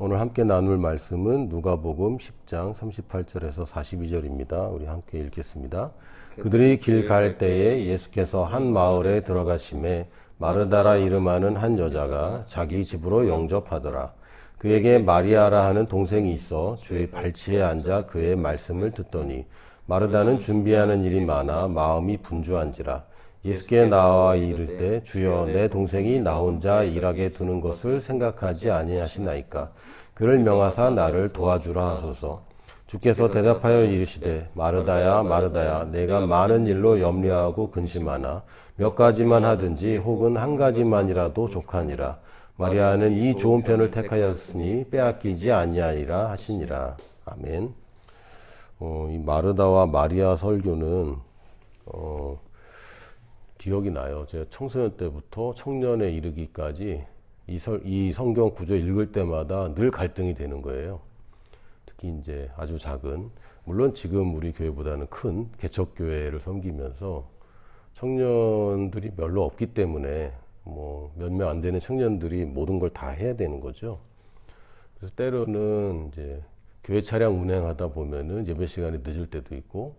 오늘 함께 나눌 말씀은 누가복음 10장 38절에서 42절입니다. 우리 함께 읽겠습니다. 그들이 길 갈 때에 예수께서 한 마을에 들어가심에 마르다라 이름하는 한 여자가 자기 집으로 영접하더라. 그에게 마리아라 하는 동생이 있어 주의 발치에 앉아 그의 말씀을 듣더니 마르다는 준비하는 일이 많아 마음이 분주한지라. 예수께 나와 이를 때 주여 내 동생이 나 혼자 일하게 두는 것을 생각하지 아니하시나이까. 그를 명하사 나를 도와주라 하소서. 주께서 대답하여 이르시되 마르다야 마르다야 내가 많은 일로 염려하고 근심하나 몇 가지만 하든지 혹은 한 가지만이라도 족하니라. 마리아는 이 좋은 편을 택하였으니 빼앗기지 아니하리라 하시니라. 아멘. 이 마르다와 마리아 설교는 기억이 나요. 제가 청소년 때부터 청년에 이르기까지 이 성경 구조 읽을 때마다 늘 갈등이 되는 거예요. 특히 이제 아주 작은, 물론 지금 우리 교회보다는 큰 개척교회를 섬기면서 청년들이 별로 없기 때문에 뭐 몇 명 안 되는 청년들이 모든 걸 다 해야 되는 거죠. 그래서 때로는 이제 교회 차량 운행하다 보면은 예배 시간이 늦을 때도 있고,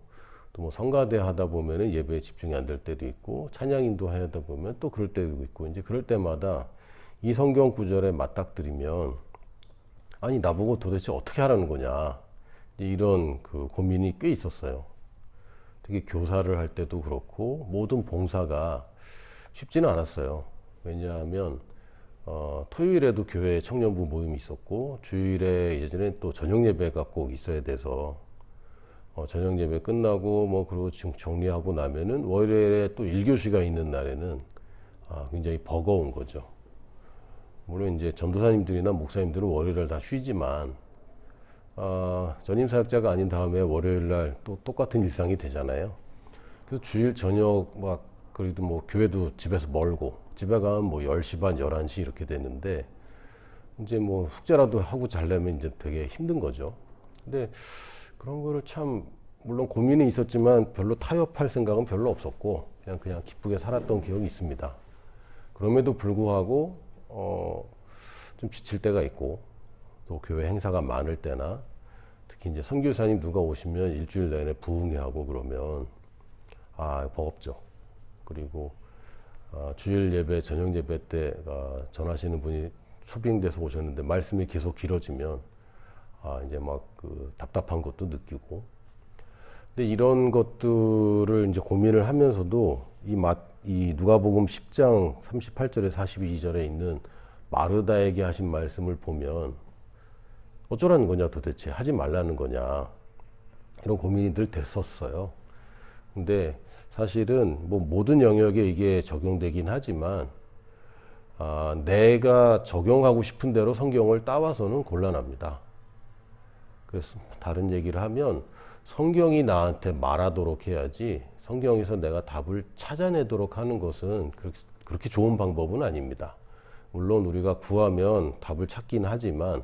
또 뭐 성가대 하다 보면은 예배에 집중이 안 될 때도 있고, 찬양 인도하다 보면 또 그럴 때도 있고, 이제 그럴 때마다 이 성경 구절에 맞닥뜨리면 아니 나보고 도대체 어떻게 하라는 거냐, 이런 그 고민이 꽤 있었어요. 특히 교사를 할 때도 그렇고 모든 봉사가 쉽지는 않았어요. 왜냐하면 토요일에도 교회에 청년부 모임이 있었고, 주일에 예전에 또 저녁 예배가 꼭 있어야 돼서 저녁 예배 끝나고 뭐 그리고 정리하고 나면은 월요일에 또 1교시가 있는 날에는 굉장히 버거운 거죠. 물론 이제 전도사님들이나 목사님들은 월요일날 다 쉬지만 전임 사역자가 아닌 다음에 월요일날 또 똑같은 일상이 되잖아요. 그래서 주일 저녁 막 그래도 뭐 교회도 집에서 멀고 집에 가면 뭐 10시 반 11시 이렇게 되는데 이제 뭐 숙제라도 하고 자려면 이제 되게 힘든 거죠. 근데 그런 거를 참 물론 고민이 있었지만 별로 타협할 생각은 별로 없었고 그냥 기쁘게 살았던 기억이 있습니다. 그럼에도 불구하고 좀 지칠 때가 있고, 또 교회 행사가 많을 때나 특히 이제 선교사님 누가 오시면 일주일 내내 부흥회하고 그러면 버겁죠. 그리고 주일 예배, 저녁 예배 때 전하시는 분이 초빙돼서 오셨는데 말씀이 계속 길어지면 이제 막 그 답답한 것도 느끼고. 근데 이런 것들을 이제 고민을 하면서도 이 누가복음 10장 38절에 42절에 있는 마르다에게 하신 말씀을 보면 어쩌라는 거냐, 도대체 하지 말라는 거냐, 이런 고민이 늘 됐었어요. 근데 사실은 뭐 모든 영역에 이게 적용되긴 하지만 내가 적용하고 싶은 대로 성경을 따와서는 곤란합니다. 그래서 다른 얘기를 하면 성경이 나한테 말하도록 해야지 성경에서 내가 답을 찾아내도록 하는 것은 그렇게 좋은 방법은 아닙니다. 물론 우리가 구하면 답을 찾긴 하지만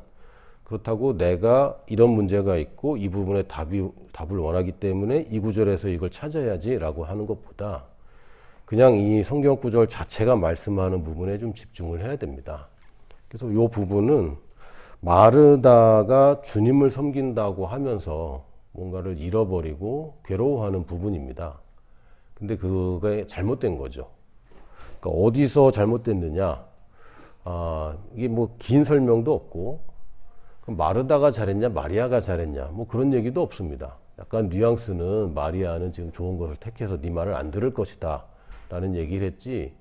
그렇다고 내가 이런 문제가 있고 이 부분에 답을 원하기 때문에 이 구절에서 이걸 찾아야지 라고 하는 것보다 그냥 이 성경 구절 자체가 말씀하는 부분에 좀 집중을 해야 됩니다. 그래서 이 부분은 마르다가 주님을 섬긴다고 하면서 뭔가를 잃어버리고 괴로워하는 부분입니다. 근데 그게 잘못된 거죠. 그러니까 어디서 잘못됐느냐? 이게 뭐 긴 설명도 없고, 그럼 마르다가 잘했냐, 마리아가 잘했냐, 뭐 그런 얘기도 없습니다. 약간 뉘앙스는 마리아는 지금 좋은 것을 택해서 네 말을 안 들을 것이다 라는 얘기를 했지,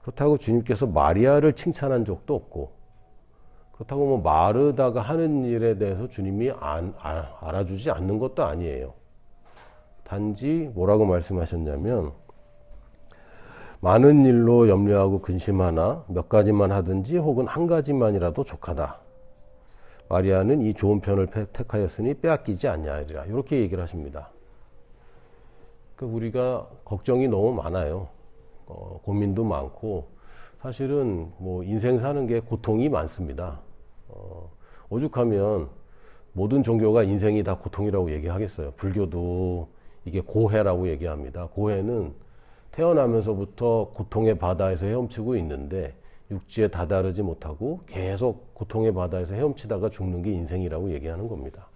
그렇다고 주님께서 마리아를 칭찬한 적도 없고, 그렇다고 뭐 마르다가 하는 일에 대해서 주님이 알아주지 않는 것도 아니에요. 단지 뭐라고 말씀하셨냐면 많은 일로 염려하고 근심하나 몇 가지만 하든지 혹은 한 가지만이라도 족하다. 마리아는 이 좋은 편을 택하였으니 빼앗기지 아니하리라. 이렇게 얘기를 하십니다. 그러니까 우리가 걱정이 너무 많아요. 고민도 많고, 사실은 뭐 인생 사는 게 고통이 많습니다. 오죽하면 모든 종교가 인생이 다 고통이라고 얘기하겠어요. 불교도 이게 고해라고 얘기합니다. 고해는 태어나면서부터 고통의 바다에서 헤엄치고 있는데 육지에 다다르지 못하고 계속 고통의 바다에서 헤엄치다가 죽는 게 인생이라고 얘기하는 겁니다.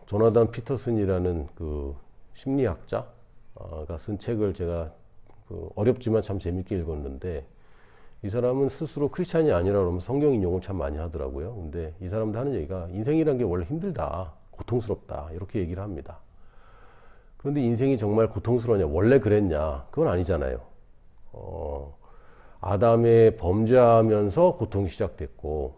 조나단 피터슨이라는 그 심리학자가 쓴 책을 제가 어렵지만 참 재밌게 읽었는데, 이 사람은 스스로 크리스찬이 아니라 그러면 성경 인용을 참 많이 하더라고요. 근데 이 사람도 하는 얘기가 인생이란 게 원래 힘들다, 고통스럽다, 이렇게 얘기를 합니다. 그런데 인생이 정말 고통스러우냐, 원래 그랬냐? 그건 아니잖아요. 아담의 범죄하면서 고통이 시작됐고,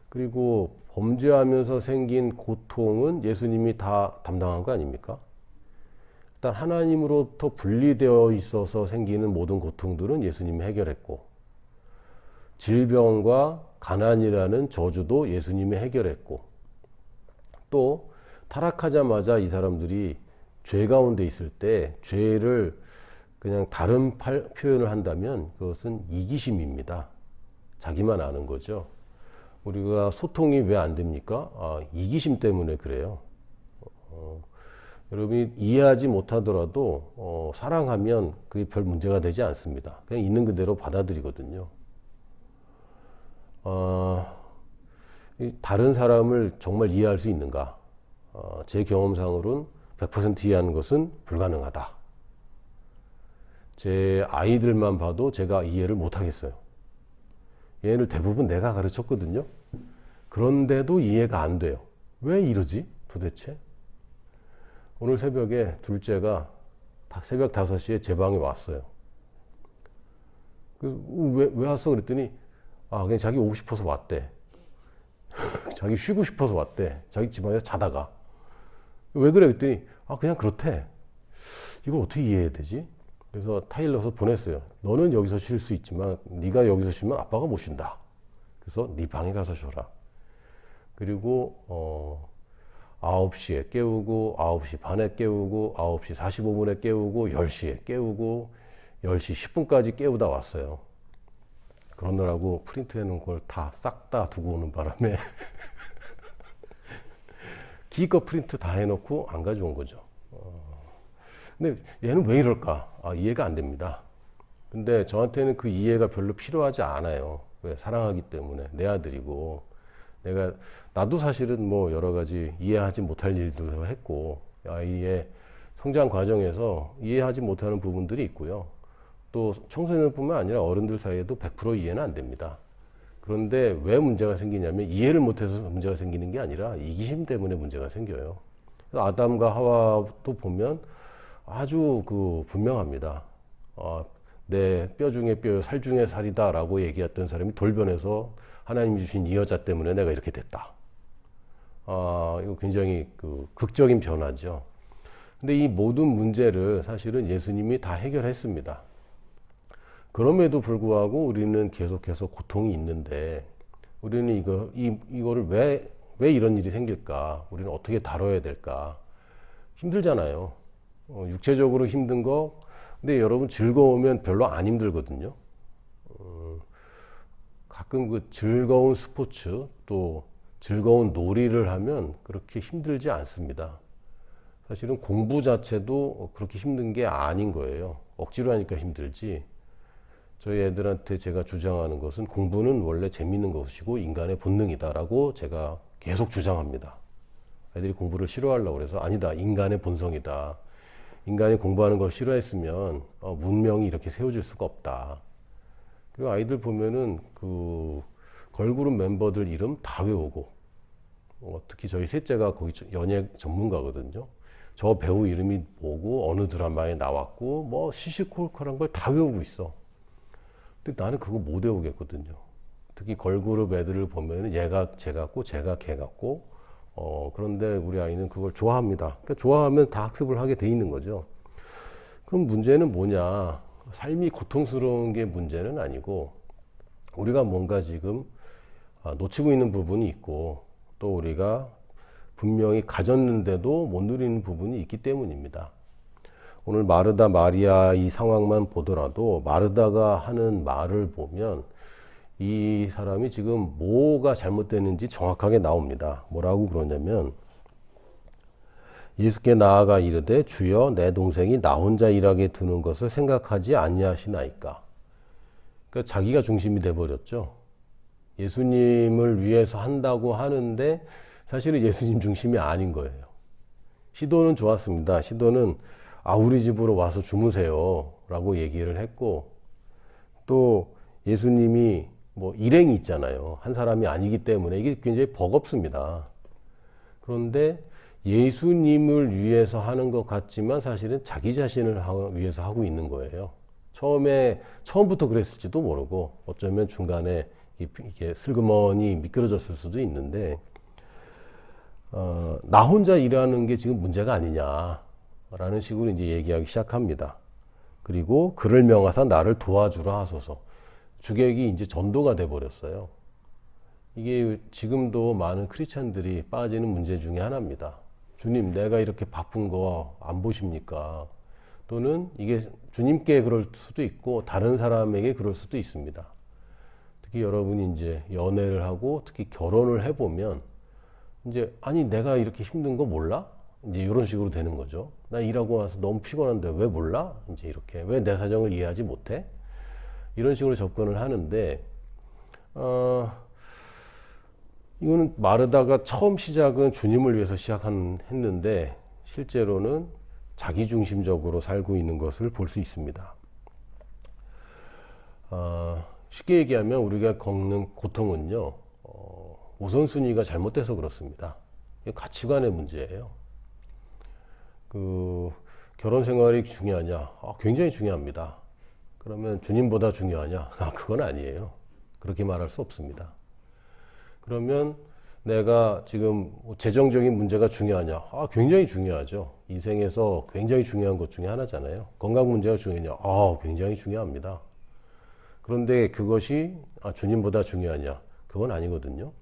그리고 범죄하면서 생긴 고통은 예수님이 다 담당한 거 아닙니까? 일단 하나님으로부터 분리되어 있어서 생기는 모든 고통들은 예수님이 해결했고, 질병과 가난이라는 저주도 예수님이 해결했고, 또 타락하자마자 이 사람들이 죄 가운데 있을 때 죄를 그냥 다른 표현을 한다면 그것은 이기심입니다. 자기만 아는 거죠. 우리가 소통이 왜 안 됩니까? 이기심 때문에 그래요. 여러분이 이해하지 못하더라도 사랑하면 그게 별 문제가 되지 않습니다. 그냥 있는 그대로 받아들이거든요. 다른 사람을 정말 이해할 수 있는가? 제 경험상으로는 100% 이해하는 것은 불가능하다. 제 아이들만 봐도 제가 이해를 못하겠어요. 얘를 대부분 내가 가르쳤거든요. 그런데도 이해가 안 돼요. 왜 이러지 도대체? 오늘 새벽에 둘째가 새벽 5시에 제 방에 왔어요. 그래서 왜 왔어? 그랬더니 그냥 자기 오고 싶어서 왔대. 자기 쉬고 싶어서 왔대. 자기 집안에서 자다가. 왜 그래? 그랬더니 그냥 그렇대. 이걸 어떻게 이해해야 되지? 그래서 타일러서 보냈어요. 너는 여기서 쉴 수 있지만 네가 여기서 쉬면 아빠가 못 쉰다. 그래서 네 방에 가서 쉬어라. 그리고 9시에 깨우고 9시 반에 깨우고 9시 45분에 깨우고 10시에 깨우고 10시 10분까지 깨우다 왔어요. 그러느라고 프린트해 놓은 걸 다 싹 다 두고 오는 바람에 기껏 프린트 다 해놓고 안 가져온 거죠. 근데 얘는 왜 이럴까? 이해가 안 됩니다. 근데 저한테는 그 이해가 별로 필요하지 않아요. 왜? 사랑하기 때문에. 내 아들이고. 나도 사실은 뭐 여러 가지 이해하지 못할 일도 했고, 아이의 성장 과정에서 이해하지 못하는 부분들이 있고요. 또 청소년뿐만 아니라 어른들 사이에도 100% 이해는 안 됩니다. 그런데 왜 문제가 생기냐면 이해를 못해서 문제가 생기는 게 아니라 이기심 때문에 문제가 생겨요. 아담과 하와도 보면 아주 분명합니다. 내 뼈 중에 뼈요, 살 중에 살이다라고 얘기했던 사람이 돌변해서 하나님이 주신 이 여자 때문에 내가 이렇게 됐다. 이거 굉장히 극적인 변화죠. 근데 이 모든 문제를 사실은 예수님이 다 해결했습니다. 그럼에도 불구하고 우리는 계속해서 고통이 있는데, 우리는 이거를 왜 이런 일이 생길까? 우리는 어떻게 다뤄야 될까? 힘들잖아요. 육체적으로 힘든 거, 근데 여러분 즐거우면 별로 안 힘들거든요. 가끔 즐거운 스포츠, 또 즐거운 놀이를 하면 그렇게 힘들지 않습니다. 사실은 공부 자체도 그렇게 힘든 게 아닌 거예요. 억지로 하니까 힘들지. 저희 애들한테 제가 주장하는 것은 공부는 원래 재밌는 것이고 인간의 본능이다라고 제가 계속 주장합니다. 애들이 공부를 싫어하려고 그래서 아니다, 인간의 본성이다. 인간이 공부하는 걸 싫어했으면 문명이 이렇게 세워질 수가 없다. 그리고 아이들 보면은 걸그룹 멤버들 이름 다 외우고, 특히 저희 셋째가 거기 연예 전문가거든요. 저 배우 이름이 뭐고 어느 드라마에 나왔고 뭐 시시콜콜한 걸 다 외우고 있어. 근데 나는 그거 못 외우겠거든요. 특히 걸그룹 애들을 보면은 얘가 쟤 같고 쟤가 걔 같고, 그런데 우리 아이는 그걸 좋아합니다. 그러니까 좋아하면 다 학습을 하게 돼 있는 거죠. 그럼 문제는 뭐냐? 삶이 고통스러운 게 문제는 아니고, 우리가 뭔가 지금 놓치고 있는 부분이 있고, 또 우리가 분명히 가졌는데도 못 누리는 부분이 있기 때문입니다. 오늘 마르다 마리아 이 상황만 보더라도 마르다가 하는 말을 보면 이 사람이 지금 뭐가 잘못되는지 정확하게 나옵니다. 뭐라고 그러냐면, 예수께 나아가 이르되 주여 내 동생이 나 혼자 일하게 두는 것을 생각하지 아니하시나이까. 그러니까 자기가 중심이 돼버렸죠. 예수님을 위해서 한다고 하는데 사실은 예수님 중심이 아닌 거예요. 시도는 좋았습니다. 시도는 우리 집으로 와서 주무세요 라고 얘기를 했고, 또 예수님이 뭐 일행이 있잖아요. 한 사람이 아니기 때문에 이게 굉장히 버겁습니다. 그런데 예수님을 위해서 하는 것 같지만 사실은 자기 자신을 위해서 하고 있는 거예요. 처음부터 그랬을지도 모르고 어쩌면 중간에 이게 슬그머니 미끄러졌을 수도 있는데, 나 혼자 일하는 게 지금 문제가 아니냐라는 식으로 이제 얘기하기 시작합니다. 그리고 그를 명하사 나를 도와주라 하소서. 주객이 이제 전도가 돼 버렸어요. 이게 지금도 많은 크리스찬들이 빠지는 문제 중에 하나입니다. 주님, 내가 이렇게 바쁜 거 안 보십니까? 또는 이게 주님께 그럴 수도 있고 다른 사람에게 그럴 수도 있습니다. 특히 여러분이 이제 연애를 하고 특히 결혼을 해보면 이제 아니 내가 이렇게 힘든 거 몰라? 이제 이런 식으로 되는 거죠. 나 일하고 와서 너무 피곤한데 왜 몰라? 이제 이렇게 왜 내 사정을 이해하지 못해? 이런 식으로 접근을 하는데, 이거는 마르다가 처음 시작은 주님을 위해서 했는데 실제로는 자기중심적으로 살고 있는 것을 볼 수 있습니다. 쉽게 얘기하면 우리가 겪는 고통은요, 우선순위가 잘못돼서 그렇습니다. 가치관의 문제예요. 결혼 생활이 중요하냐? 굉장히 중요합니다. 그러면 주님보다 중요하냐? 그건 아니에요. 그렇게 말할 수 없습니다. 그러면 내가 지금 재정적인 문제가 중요하냐? 굉장히 중요하죠. 인생에서 굉장히 중요한 것 중에 하나잖아요. 건강 문제가 중요하냐? 굉장히 중요합니다. 그런데 그것이 주님보다 중요하냐? 그건 아니거든요.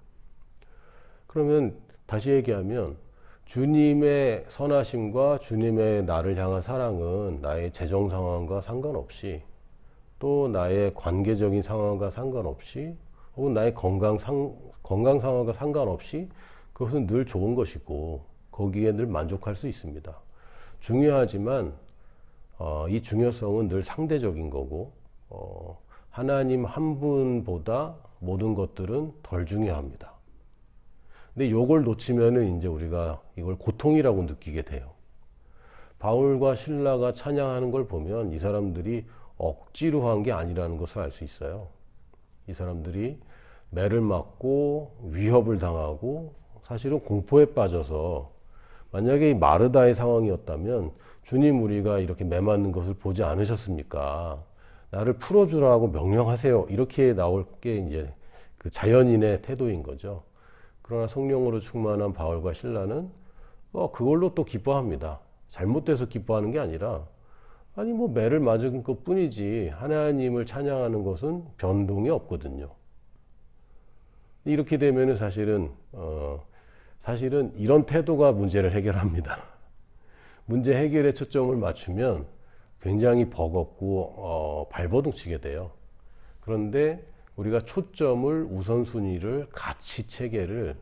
그러면 다시 얘기하면 주님의 선하심과 주님의 나를 향한 사랑은 나의 재정 상황과 상관없이, 또 나의 관계적인 상황과 상관없이, 혹은 나의 건강 상황과 상관없이 그것은 늘 좋은 것이고 거기에 늘 만족할 수 있습니다. 중요하지만 이 중요성은 늘 상대적인 거고, 하나님 한 분보다 모든 것들은 덜 중요합니다. 근데 이걸 놓치면은 이제 우리가 이걸 고통이라고 느끼게 돼요. 바울과 실라가 찬양하는 걸 보면 이 사람들이 억지로 한 게 아니라는 것을 알 수 있어요. 이 사람들이 매를 맞고 위협을 당하고 사실은 공포에 빠져서, 만약에 이 마르다의 상황이었다면 주님, 우리가 이렇게 매 맞는 것을 보지 않으셨습니까? 나를 풀어주라고 명령하세요. 이렇게 나올 게 이제 그 자연인의 태도인 거죠. 그러나 성령으로 충만한 바울과 실라는 그걸로 또 기뻐합니다. 잘못돼서 기뻐하는 게 아니라, 아니 뭐 매를 맞은 것 뿐이지 하나님을 찬양하는 것은 변동이 없거든요. 이렇게 되면은 사실은 이런 태도가 문제를 해결합니다. 문제 해결에 초점을 맞추면 굉장히 버겁고 발버둥 치게 돼요. 그런데 우리가 초점을, 우선순위를, 가치 체계를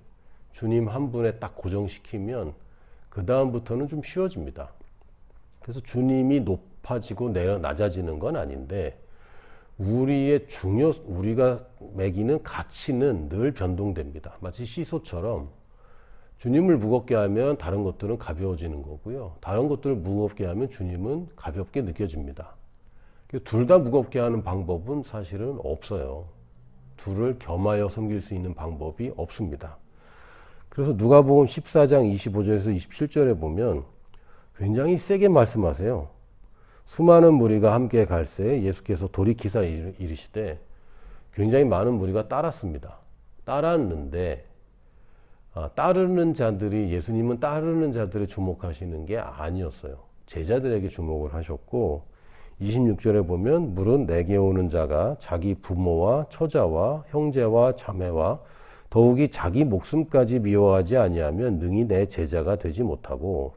주님 한 분에 딱 고정시키면 그 다음부터는 좀 쉬워집니다. 그래서 주님이 높아지고 낮아지는 건 아닌데, 우리가 매기는 가치는 늘 변동됩니다. 마치 시소처럼 주님을 무겁게 하면 다른 것들은 가벼워지는 거고요. 다른 것들을 무겁게 하면 주님은 가볍게 느껴집니다. 둘 다 무겁게 하는 방법은 사실은 없어요. 둘을 겸하여 섬길 수 있는 방법이 없습니다. 그래서 누가복음 14장 25절에서 27절에 보면 굉장히 세게 말씀하세요. 수많은 무리가 함께 갈새 예수께서 돌이키사 이르시되, 굉장히 많은 무리가 따랐습니다. 따랐는데 따르는 자들이, 예수님은 따르는 자들을 주목하시는 게 아니었어요. 제자들에게 주목을 하셨고, 26절에 보면 물은 내게 오는 자가 자기 부모와 처자와 형제와 자매와 더욱이 자기 목숨까지 미워하지 아니하면 능히 내 제자가 되지 못하고,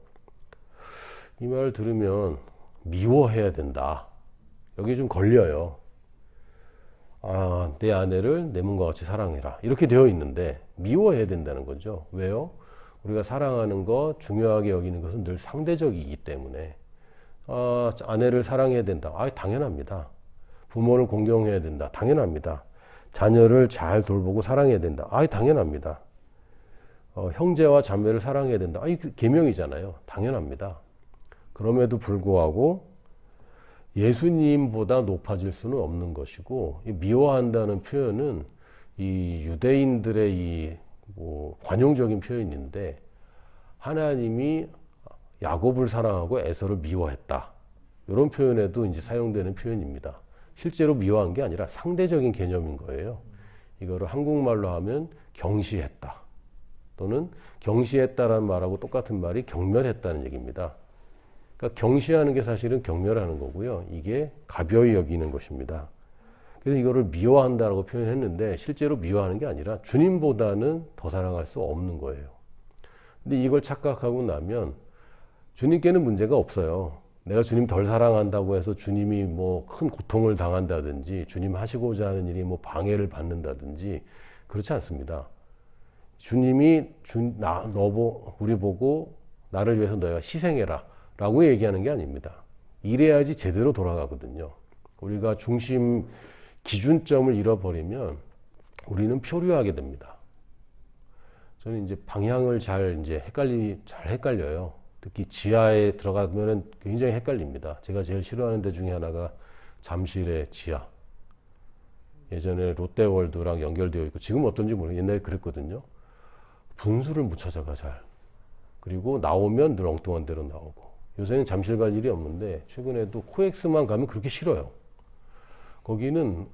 이 말을 들으면 미워해야 된다. 여기 좀 걸려요. 내 아내를 내 몸과 같이 사랑해라. 이렇게 되어 있는데 미워해야 된다는 거죠. 왜요? 우리가 사랑하는 것, 중요하게 여기는 것은 늘 상대적이기 때문에 아내를 사랑해야 된다. 당연합니다. 부모를 공경해야 된다. 당연합니다. 자녀를 잘 돌보고 사랑해야 된다. 당연합니다. 형제와 자매를 사랑해야 된다. 계명이잖아요. 당연합니다. 그럼에도 불구하고 예수님보다 높아질 수는 없는 것이고, 미워한다는 표현은 이 유대인들의 이 관용적인 표현인데, 하나님이 야곱을 사랑하고 에서를 미워했다. 이런 표현에도 이제 사용되는 표현입니다. 실제로 미워한 게 아니라 상대적인 개념인 거예요. 이거를 한국말로 하면 경시했다. 또는 경시했다라는 말하고 똑같은 말이 경멸했다는 얘기입니다. 그러니까 경시하는 게 사실은 경멸하는 거고요. 이게 가벼이 여기는 것입니다. 그래서 이거를 미워한다라고 표현했는데 실제로 미워하는 게 아니라 주님보다는 더 사랑할 수 없는 거예요. 근데 이걸 착각하고 나면 주님께는 문제가 없어요. 내가 주님 덜 사랑한다고 해서 주님이 뭐 큰 고통을 당한다든지 주님 하시고자 하는 일이 뭐 방해를 받는다든지 그렇지 않습니다. 주님이 우리 보고 나를 위해서 너희가 희생해라 라고 얘기하는 게 아닙니다. 이래야지 제대로 돌아가거든요. 우리가 중심 기준점을 잃어버리면 우리는 표류하게 됩니다. 저는 이제 방향을 잘 헷갈려요. 특히 지하에 들어가면 굉장히 헷갈립니다. 제가 제일 싫어하는 데 중에 하나가 잠실의 지하. 예전에 롯데월드랑 연결되어 있고 지금 어떤지 모르겠어요. 옛날에 그랬거든요. 분수를 못 찾아가 잘. 그리고 나오면 늘 엉뚱한 데로 나오고. 요새는 잠실 갈 일이 없는데 최근에도 코엑스만 가면 그렇게 싫어요. 거기는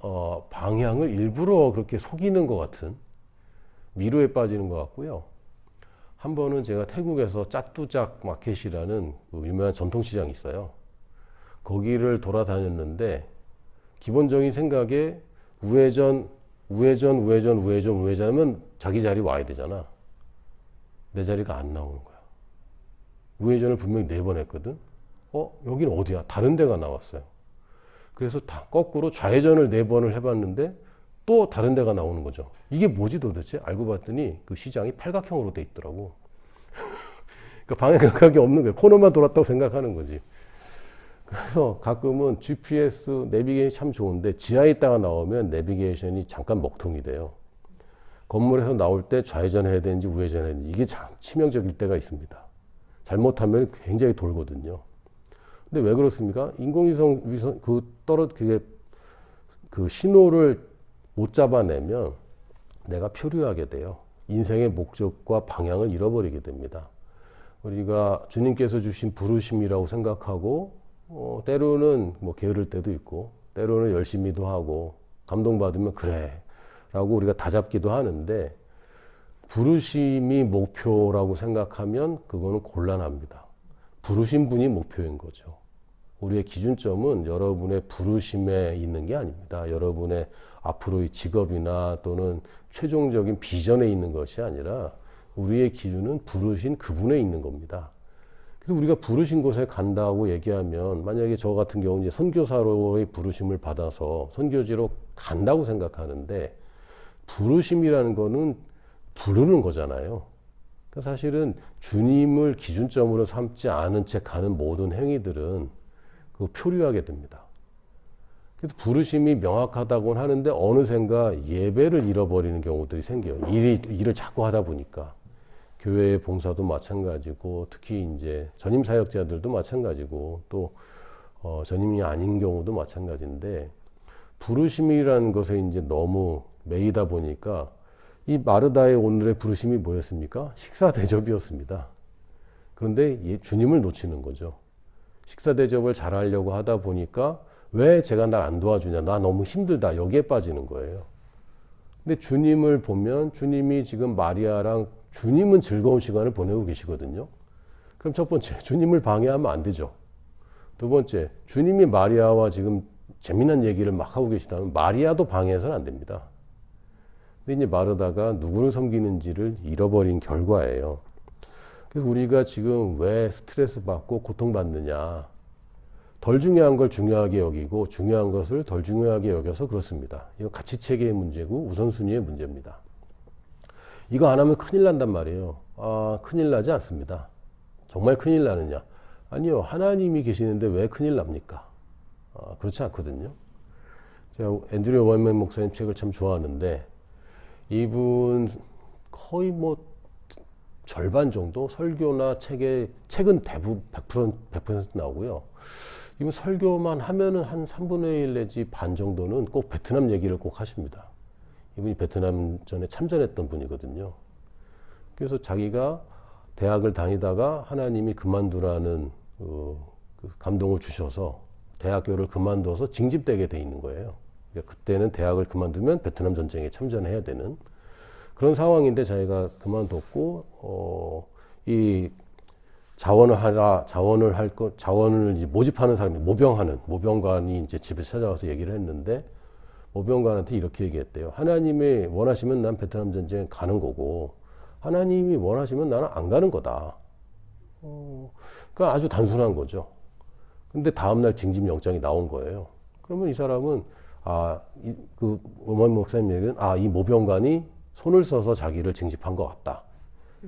방향을 일부러 그렇게 속이는 것 같은 미로에 빠지는 것 같고요. 한 번은 제가 태국에서 짜뚜작 마켓이라는 그 유명한 전통시장이 있어요. 거기를 돌아다녔는데 기본적인 생각에 우회전 하면 자기 자리 와야 되잖아. 내 자리가 안 나오는 거야. 우회전을 분명히 4번 했거든. 여기는 어디야? 다른 데가 나왔어요. 그래서 다 거꾸로 좌회전을 4번을 해봤는데 또 다른 데가 나오는 거죠. 이게 뭐지 도대체? 알고 봤더니 그 시장이 팔각형으로 돼 있더라고. 그러니까 방향 감각이 없는 거예요. 코너만 돌았다고 생각하는 거지. 그래서 가끔은 GPS 내비게이션이 참 좋은데 지하에 있다가 나오면 내비게이션이 잠깐 먹통이 돼요. 건물에서 나올 때 좌회전해야 되는지 우회전해야 되는지 이게 참 치명적일 때가 있습니다. 잘못하면 굉장히 돌거든요. 근데 왜 그렇습니까? 인공위성 그 신호를 못 잡아내면 내가 표류하게 돼요. 인생의 목적과 방향을 잃어버리게 됩니다. 우리가 주님께서 주신 부르심이라고 생각하고 때로는 뭐 게으를 때도 있고 때로는 열심히도 하고 감동받으면 그래 라고 우리가 다잡기도 하는데 부르심이 목표라고 생각하면 그거는 곤란합니다. 부르신 분이 목표인 거죠. 우리의 기준점은 여러분의 부르심에 있는 게 아닙니다. 여러분의 앞으로의 직업이나 또는 최종적인 비전에 있는 것이 아니라 우리의 기준은 부르신 그분에 있는 겁니다. 그래서 우리가 부르신 곳에 간다고 얘기하면 만약에 저 같은 경우는 선교사로의 부르심을 받아서 선교지로 간다고 생각하는데 부르심이라는 거는 부르는 거잖아요. 그러니까 사실은 주님을 기준점으로 삼지 않은 채 가는 모든 행위들은 그 표류하게 됩니다. 그래서 부르심이 명확하다고는 하는데 어느샌가 예배를 잃어버리는 경우들이 생겨요. 일을 자꾸 하다 보니까. 교회의 봉사도 마찬가지고 특히 이제 전임 사역자들도 마찬가지고 또 전임이 아닌 경우도 마찬가지인데 부르심이라는 것에 이제 너무 매이다 보니까 이 마르다의 오늘의 부르심이 뭐였습니까? 식사 대접이었습니다. 그런데 주님을 놓치는 거죠. 식사 대접을 잘하려고 하다 보니까 왜 제가 날 안 도와주냐? 나 너무 힘들다. 여기에 빠지는 거예요. 근데 주님을 보면 주님이 지금 마리아랑 주님은 즐거운 시간을 보내고 계시거든요. 그럼 첫 번째, 주님을 방해하면 안 되죠. 두 번째, 주님이 마리아와 지금 재미난 얘기를 막 하고 계시다면 마리아도 방해해서는 안 됩니다. 근데 이제 마르다가 누구를 섬기는지를 잃어버린 결과예요. 그래서 우리가 지금 왜 스트레스 받고 고통받느냐. 덜 중요한 걸 중요하게 여기고 중요한 것을 덜 중요하게 여겨서 그렇습니다. 이거 가치체계의 문제고 우선순위의 문제입니다. 이거 안 하면 큰일 난단 말이에요. 큰일 나지 않습니다. 정말 큰일 나느냐? 아니요. 하나님이 계시는데 왜 큰일 납니까? 그렇지 않거든요. 제가 앤드류 월맨 목사님 책을 참 좋아하는데 이분 거의 뭐 절반 정도 설교나 책은 대부분 100% 나오고요. 이분 설교만 하면은 한 3분의 1 내지 반 정도는 꼭 베트남 얘기를 꼭 하십니다. 이분이 베트남전에 참전했던 분이거든요. 그래서 자기가 대학을 다니다가 하나님이 그만두라는 그 감동을 주셔서 대학교를 그만둬서 징집되게 돼 있는 거예요. 그러니까 그때는 대학을 그만두면 베트남 전쟁에 참전해야 되는 그런 상황인데 자기가 그만뒀고 이 자원을 이제 모집하는 사람이 모병관이 이제 집에 찾아와서 얘기를 했는데 모병관한테 이렇게 얘기했대요. 하나님이 원하시면 난 베트남 전쟁에 가는 거고 하나님이 원하시면 나는 안 가는 거다. 그러니까 아주 단순한 거죠. 근데 다음날 징집 영장이 나온 거예요. 그러면 이 사람은 그 어머니 목사님 얘기는 이 모병관이 손을 써서 자기를 징집한 것 같다.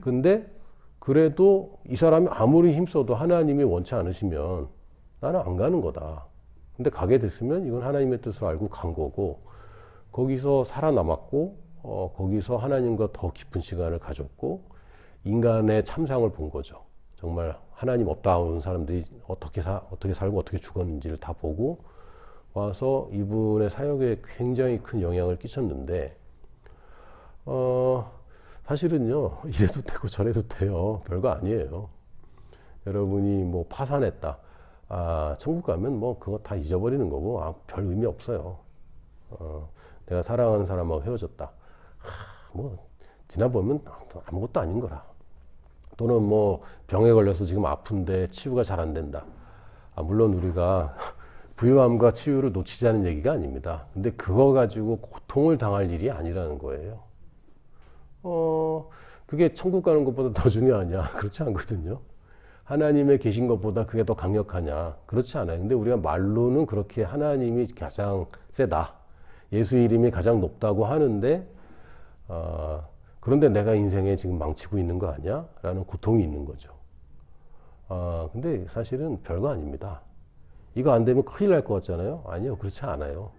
근데 그래도 이 사람이 아무리 힘써도 하나님이 원치 않으시면 나는 안 가는 거다. 근데 가게 됐으면 이건 하나님의 뜻을 알고 간 거고 거기서 살아남았고 거기서 하나님과 더 깊은 시간을 가졌고 인간의 참상을 본 거죠. 정말 하나님 없다 온 사람들이 어떻게 살고 어떻게 죽었는지를 다 보고 와서 이분의 사역에 굉장히 큰 영향을 끼쳤는데 사실은요 이래도 되고 저래도 돼요. 별거 아니에요. 여러분이 뭐 파산했다. 천국 가면 뭐 그거 다 잊어버리는 거고 별 의미 없어요. 내가 사랑하는 사람하고 헤어졌다. 뭐 지나보면 아무것도 아닌 거라. 또는 뭐 병에 걸려서 지금 아픈데 치유가 잘 안 된다. 물론 우리가 부유함과 치유를 놓치자는 얘기가 아닙니다. 근데 그거 가지고 고통을 당할 일이 아니라는 거예요. 그게 천국 가는 것보다 더 중요하냐? 그렇지 않거든요. 하나님의 계신 것보다 그게 더 강력하냐? 그렇지 않아요. 근데 우리가 말로는 그렇게 하나님이 가장 세다. 예수 이름이 가장 높다고 하는데, 그런데 내가 인생에 지금 망치고 있는 거 아니야? 라는 고통이 있는 거죠. 근데 사실은 별거 아닙니다. 이거 안 되면 큰일 날 것 같잖아요? 아니요. 그렇지 않아요.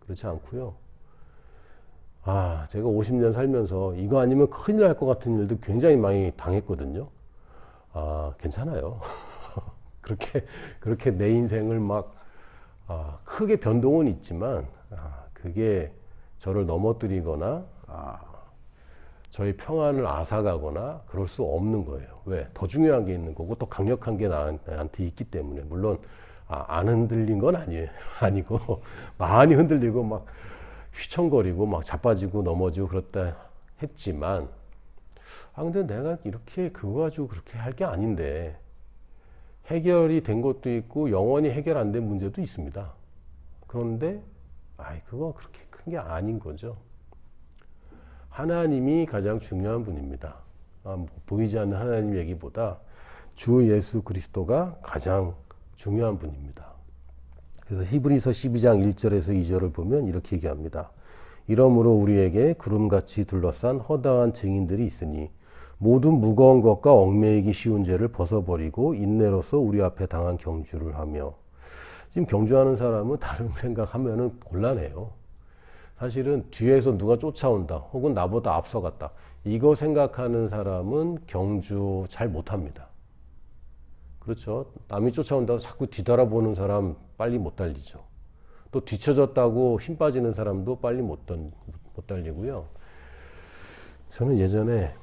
그렇지 않고요. 제가 50년 살면서 이거 아니면 큰일 날 것 같은 일도 굉장히 많이 당했거든요. 괜찮아요. 그렇게 내 인생을 막, 크게 변동은 있지만, 그게 저를 넘어뜨리거나, 저의 평안을 앗아가거나 그럴 수 없는 거예요. 왜? 더 중요한 게 있는 거고 또 강력한 게 나한테 있기 때문에. 물론, 안 흔들린 건 아니고, 많이 흔들리고 막 휘청거리고 막 자빠지고 넘어지고 그렇다 했지만, 근데 내가 이렇게 그거 가지고 그렇게 할 게 아닌데, 해결이 된 것도 있고, 영원히 해결 안 된 문제도 있습니다. 그런데, 그거 그렇게 큰 게 아닌 거죠. 하나님이 가장 중요한 분입니다. 보이지 않는 하나님 얘기보다 주 예수 그리스도가 가장 중요한 분입니다. 그래서 히브리서 12장 1절에서 2절을 보면 이렇게 얘기합니다. 이러므로 우리에게 구름같이 둘러싼 허다한 증인들이 있으니 모든 무거운 것과 얽매이기 쉬운 죄를 벗어버리고 인내로서 우리 앞에 당한 경주를 하며. 지금 경주하는 사람은 다른 생각하면은 곤란해요. 사실은 뒤에서 누가 쫓아온다 혹은 나보다 앞서갔다 이거 생각하는 사람은 경주 잘 못합니다. 그렇죠. 남이 쫓아온다고 자꾸 뒤돌아보는 사람 빨리 못 달리죠. 또 뒤쳐졌다고 힘 빠지는 사람도 빨리 못 달리고요. 저는 예전에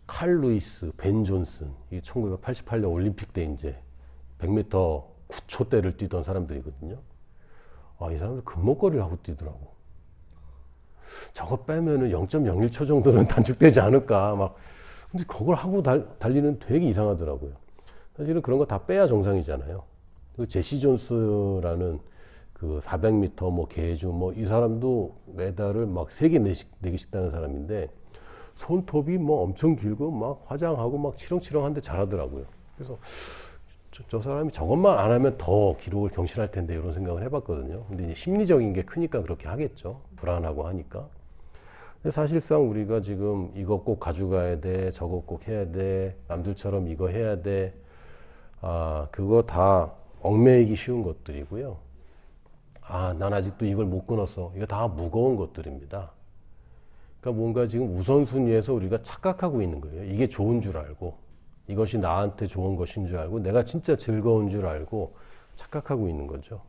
칼 루이스, 벤 존슨, 이 1988년 올림픽 때 이제 100m 9초대를 뛰던 사람들이거든요. 이 사람들 금목걸이를 하고 뛰더라고. 저거 빼면은 0.01초 정도는 단축되지 않을까. 근데 그걸 하고 달리는 되게 이상하더라고요. 사실은 그런 거 다 빼야 정상이잖아요. 그 제시 존스라는 그 400m 뭐 계주 이 사람도 메달을 막 3개, 4개씩 따는 사람인데 손톱이 뭐 엄청 길고 막 화장하고 막 치렁치렁한데 잘하더라고요. 그래서 저 사람이 저것만 안 하면 더 기록을 경신할 텐데 이런 생각을 해봤거든요. 근데 이제 심리적인 게 크니까 그렇게 하겠죠. 불안하고 하니까. 근데 사실상 우리가 지금 이거 꼭 가져가야 돼, 저거 꼭 해야 돼, 남들처럼 이거 해야 돼. 그거 다 얽매이기 쉬운 것들이고요. 아, 난 아직도 이걸 못 끊었어. 이거 다 무거운 것들입니다. 그러니까 뭔가 지금 우선순위에서 우리가 착각하고 있는 거예요. 이게 좋은 줄 알고, 이것이 나한테 좋은 것인 줄 알고, 내가 진짜 즐거운 줄 알고 착각하고 있는 거죠.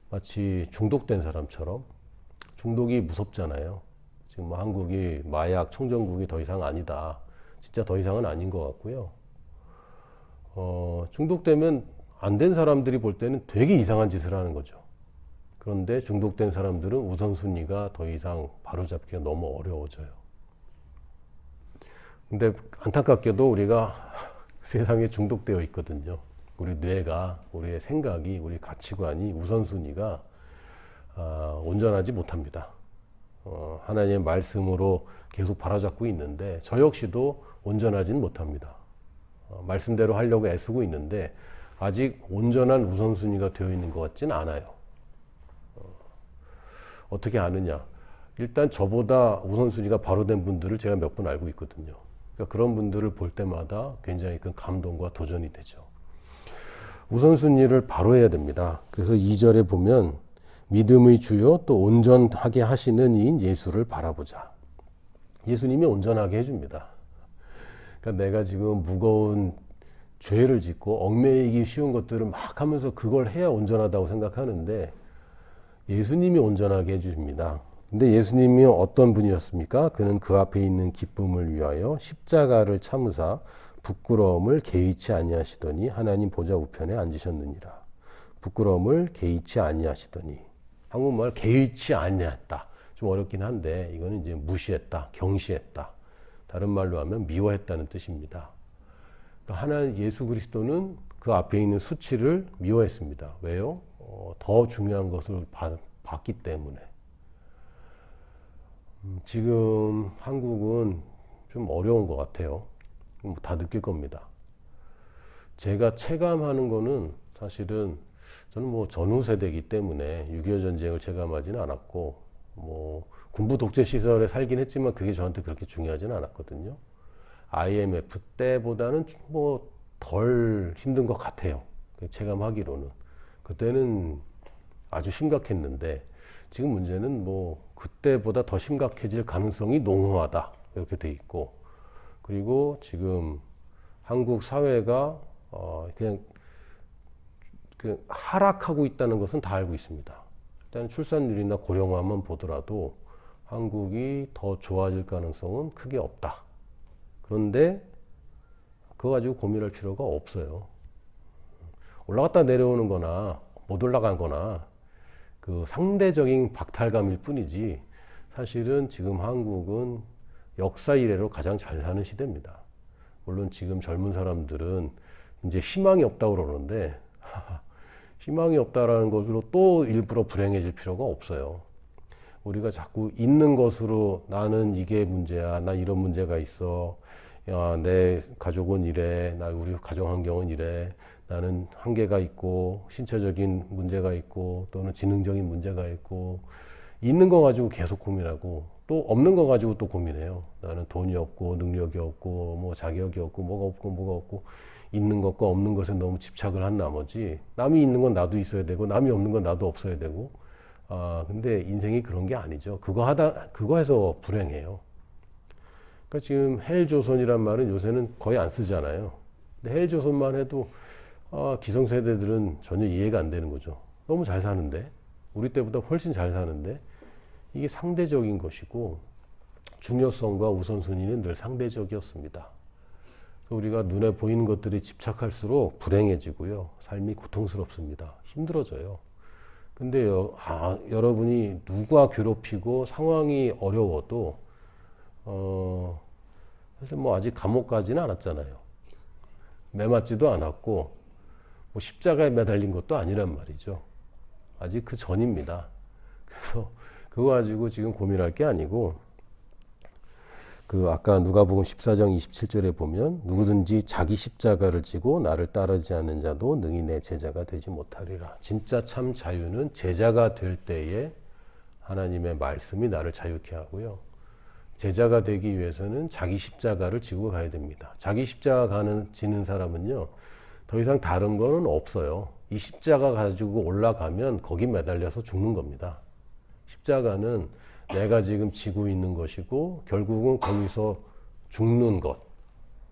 마치 중독된 사람처럼. 중독이 무섭잖아요. 지금 뭐 한국이 마약 청정국이 더 이상 아니다. 진짜 더 이상은 아닌 것 같고요. 중독되면 안 된 사람들이 볼 때는 되게 이상한 짓을 하는 거죠. 그런데 중독된 사람들은 우선순위가 더 이상 바로잡기가 너무 어려워져요. 근데 안타깝게도 우리가 세상에 중독되어 있거든요. 우리 뇌가, 우리의 생각이, 우리 가치관이, 우선순위가 온전하지 못합니다. 하나님의 말씀으로 계속 바로잡고 있는데 저 역시도 온전하진 못합니다. 말씀대로 하려고 애쓰고 있는데 아직 온전한 우선순위가 되어 있는 것 같진 않아요. 어떻게 아느냐? 일단 저보다 우선순위가 바로 된 분들을 제가 몇 분 알고 있거든요. 그러니까 그런 분들을 볼 때마다 굉장히 큰 감동과 도전이 되죠. 우선순위를 바로 해야 됩니다. 그래서 2절에 보면 믿음의 주요 또 온전하게 하시는 이인 예수를 바라보자. 예수님이 온전하게 해줍니다. 그러니까 내가 지금 무거운 죄를 짓고 얽매이기 쉬운 것들을 막 하면서 그걸 해야 온전하다고 생각하는데 예수님이 온전하게 해주십니다. 근데 예수님이 어떤 분이었습니까? 그는 그 앞에 있는 기쁨을 위하여 십자가를 참으사 부끄러움을 개의치 아니하시더니 하나님 보좌 우편에 앉으셨느니라. 부끄러움을 개의치 아니하시더니. 한국말 개의치 아니했다. 좀 어렵긴 한데 이거는 이제 무시했다, 경시했다. 다른 말로 하면 미워했다는 뜻입니다. 그러니까 하나님 예수 그리스도는 그 앞에 있는 수치를 미워했습니다. 왜요? 더 중요한 것을 봤기 때문에. 지금 한국은 좀 어려운 것 같아요. 다 느낄 겁니다. 제가 체감하는 거는 사실은 저는 뭐 전후 세대이기 때문에 6.25 전쟁을 체감하지는 않았고 뭐 군부 독재 시설에 살긴 했지만 그게 저한테 그렇게 중요하지는 않았거든요. IMF 때보다는 뭐 덜 힘든 것 같아요. 체감하기로는. 그때는 아주 심각했는데 지금 문제는 뭐 그때보다 더 심각해질 가능성이 농후하다. 이렇게 돼 있고 그리고 지금 한국 사회가 그냥 하락하고 있다는 것은 다 알고 있습니다. 일단 출산율이나 고령화만 보더라도 한국이 더 좋아질 가능성은 크게 없다. 그런데 그거 가지고 고민할 필요가 없어요. 올라갔다 내려오는 거나 못 올라간 거나 그 상대적인 박탈감일 뿐이지 사실은 지금 한국은 역사 이래로 가장 잘 사는 시대입니다. 물론 지금 젊은 사람들은 이제 희망이 없다고 그러는데 희망이 없다라는 것으로 또 일부러 불행해질 필요가 없어요. 우리가 자꾸 있는 것으로 나는 이게 문제야, 나 이런 문제가 있어, 야, 내 가족은 이래, 나 우리 가정 환경은 이래, 나는 한계가 있고 신체적인 문제가 있고 또는 지능적인 문제가 있고 있는 거 가지고 계속 고민하고 또 없는 거 가지고 또 고민해요. 나는 돈이 없고 능력이 없고 뭐 자격이 없고 뭐가 없고 있는 것과 없는 것에 너무 집착을 한 나머지 남이 있는 건 나도 있어야 되고 남이 없는 건 나도 없어야 되고 근데 인생이 그런 게 아니죠. 그거 해서 불행해요. 그러니까 지금 헬조선이란 말은 요새는 거의 안 쓰잖아요. 근데 헬조선만 해도 기성세대들은 전혀 이해가 안 되는 거죠. 너무 잘 사는데 우리 때보다 훨씬 잘 사는데 이게 상대적인 것이고 중요성과 우선순위는 늘 상대적이었습니다. 우리가 눈에 보이는 것들이 집착할수록 불행해지고요. 삶이 고통스럽습니다. 힘들어져요. 근데 여러분이 누가 괴롭히고 상황이 어려워도 사실 뭐 아직 감옥 가지는 않았잖아요. 매맞지도 않았고 뭐 십자가에 매달린 것도 아니란 말이죠. 아직 그 전입니다. 그래서 그거 가지고 지금 고민할 게 아니고 아까 누가복음 14장 27절에 보면 누구든지 자기 십자가를 지고 나를 따르지 않는 자도 능히 내 제자가 되지 못하리라. 진짜 참 자유는 제자가 될 때에 하나님의 말씀이 나를 자유케 하고요. 제자가 되기 위해서는 자기 십자가를 지고 가야 됩니다. 자기 십자가 지는 사람은요, 더 이상 다른 거는 없어요. 이 십자가 가지고 올라가면 거기 매달려서 죽는 겁니다. 십자가는 내가 지금 지고 있는 것이고 결국은 거기서 죽는 것,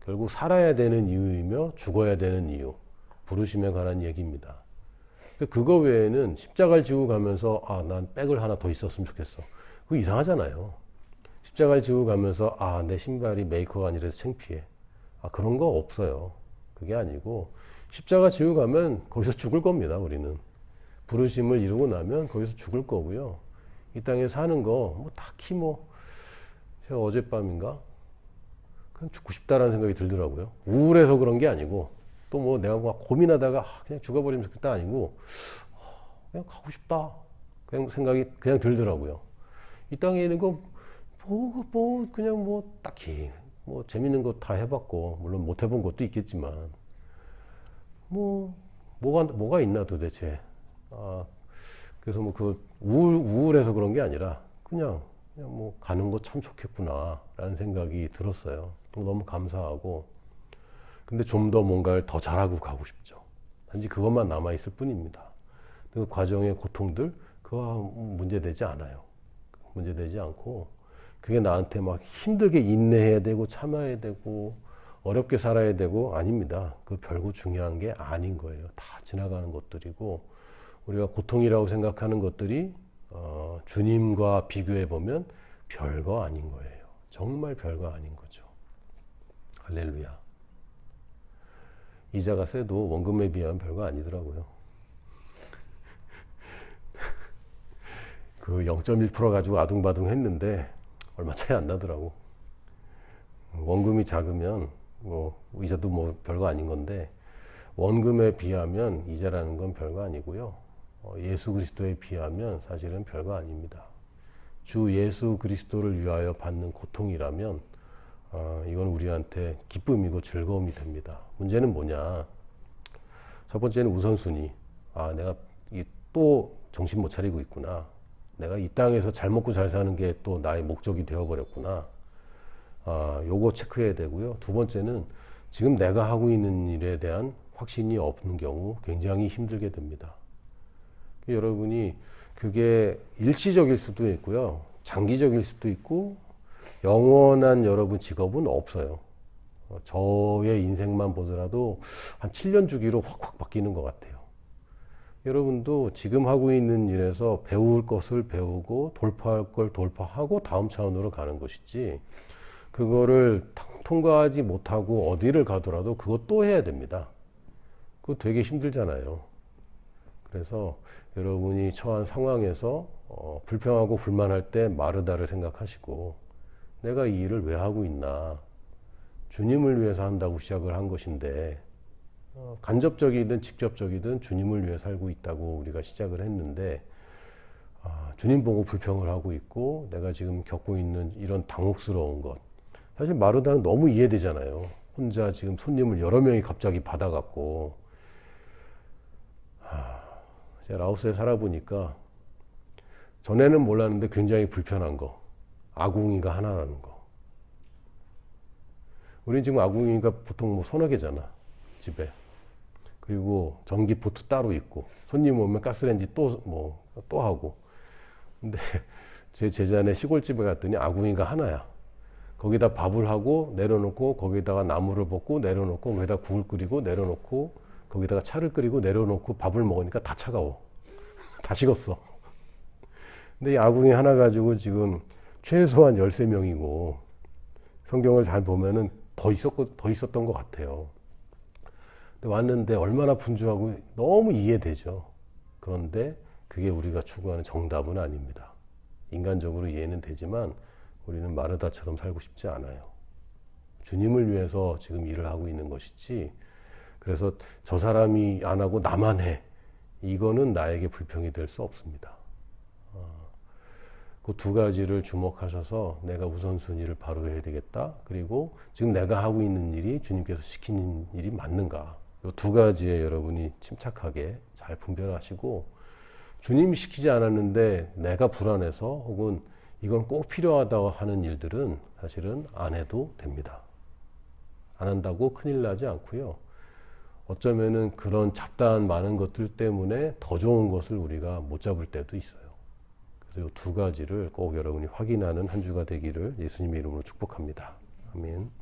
결국 살아야 되는 이유이며 죽어야 되는 이유, 부르심에 관한 얘기입니다. 그거 외에는 십자가를 지고 가면서 난 백을 하나 더 있었으면 좋겠어. 그거 이상하잖아요. 십자가를 지고 가면서 내 신발이 메이커가 아니라서 창피해. 그런 거 없어요. 그게 아니고 십자가 지고 가면 거기서 죽을 겁니다. 우리는 부르심을 이루고 나면 거기서 죽을 거고요. 이 땅에 사는 거 딱히 제가 어젯밤인가 그냥 죽고 싶다라는 생각이 들더라고요. 우울해서 그런 게 아니고 또 내가 막 고민하다가 그냥 죽어버리면 좋겠다 아니고 그냥 가고 싶다 그냥 생각이 그냥 들더라고요. 이 땅에 있는 거 그냥 딱히 재밌는 거 다 해봤고 물론 못 해본 것도 있겠지만 뭐가 있나 도대체. 그래서 우울해서 그런 게 아니라 그냥 가는 거 참 좋겠구나라는 생각이 들었어요. 너무 감사하고. 근데 좀 더 뭔가를 더 잘하고 가고 싶죠. 단지 그것만 남아있을 뿐입니다. 그 과정의 고통들, 그거 문제되지 않아요. 문제되지 않고, 그게 나한테 막 힘들게 인내해야 되고, 참아야 되고, 어렵게 살아야 되고, 아닙니다. 그 별거 중요한 게 아닌 거예요. 다 지나가는 것들이고, 우리가 고통이라고 생각하는 것들이, 주님과 비교해 보면 별거 아닌 거예요. 정말 별거 아닌 거죠. 할렐루야. 이자가 세도 원금에 비하면 별거 아니더라고요. 그 0.1% 가지고 아둥바둥 했는데 얼마 차이 안 나더라고. 원금이 작으면 이자도 별거 아닌 건데 원금에 비하면 이자라는 건 별거 아니고요. 예수 그리스도에 비하면 사실은 별거 아닙니다. 주 예수 그리스도를 위하여 받는 고통이라면 이건 우리한테 기쁨이고 즐거움이 됩니다. 문제는 뭐냐? 첫 번째는 우선순위. 내가 또 정신 못 차리고 있구나. 내가 이 땅에서 잘 먹고 잘 사는 게 또 나의 목적이 되어버렸구나. 요거 체크해야 되고요. 두 번째는 지금 내가 하고 있는 일에 대한 확신이 없는 경우 굉장히 힘들게 됩니다. 여러분이 그게 일시적일 수도 있고요. 장기적일 수도 있고 영원한 여러분 직업은 없어요. 저의 인생만 보더라도 한 7년 주기로 확확 바뀌는 것 같아요. 여러분도 지금 하고 있는 일에서 배울 것을 배우고 돌파할 걸 돌파하고 다음 차원으로 가는 것이지 그거를 통과하지 못하고 어디를 가더라도 그거 또 해야 됩니다. 그거 되게 힘들잖아요. 그래서 여러분이 처한 상황에서 불평하고 불만할 때 마르다를 생각하시고 내가 이 일을 왜 하고 있나? 주님을 위해서 한다고 시작을 한 것인데 간접적이든 직접적이든 주님을 위해 살고 있다고 우리가 시작을 했는데 주님 보고 불평을 하고 있고 내가 지금 겪고 있는 이런 당혹스러운 것 사실 마르다는 너무 이해되잖아요. 혼자 지금 손님을 여러 명이 갑자기 받아갖고 제가 라오스에 살아보니까 전에는 몰랐는데 굉장히 불편한 거 아궁이가 하나라는 거. 우린 지금 아궁이가 보통 서너 개잖아 집에. 그리고 전기포트 따로 있고 손님 오면 가스레인지 또 하고. 근데 제 제자네 시골집에 갔더니 아궁이가 하나야. 거기다 밥을 하고 내려놓고 거기다가 나무를 볶고 내려놓고 거기다 국을 끓이고 내려놓고 거기다가 차를 끓이고 내려놓고 밥을 먹으니까 다 차가워. 다 식었어. 근데 이 아궁이 하나 가지고 지금 최소한 13명이고 성경을 잘 보면은 더 있었던 것 같아요. 근데 왔는데 얼마나 분주하고 너무 이해되죠. 그런데 그게 우리가 추구하는 정답은 아닙니다. 인간적으로 이해는 되지만 우리는 마르다처럼 살고 싶지 않아요. 주님을 위해서 지금 일을 하고 있는 것이지 그래서 저 사람이 안 하고 나만 해. 이거는 나에게 불평이 될 수 없습니다. 그 두 가지를 주목하셔서 내가 우선순위를 바로 해야 되겠다. 그리고 지금 내가 하고 있는 일이 주님께서 시키는 일이 맞는가. 이 두 가지에 여러분이 침착하게 잘 분별하시고 주님이 시키지 않았는데 내가 불안해서 혹은 이건 꼭 필요하다고 하는 일들은 사실은 안 해도 됩니다. 안 한다고 큰일 나지 않고요. 어쩌면은 그런 잡다한 많은 것들 때문에 더 좋은 것을 우리가 못 잡을 때도 있어요. 그래서 이 두 가지를 꼭 여러분이 확인하는 한 주가 되기를 예수님의 이름으로 축복합니다. 아멘.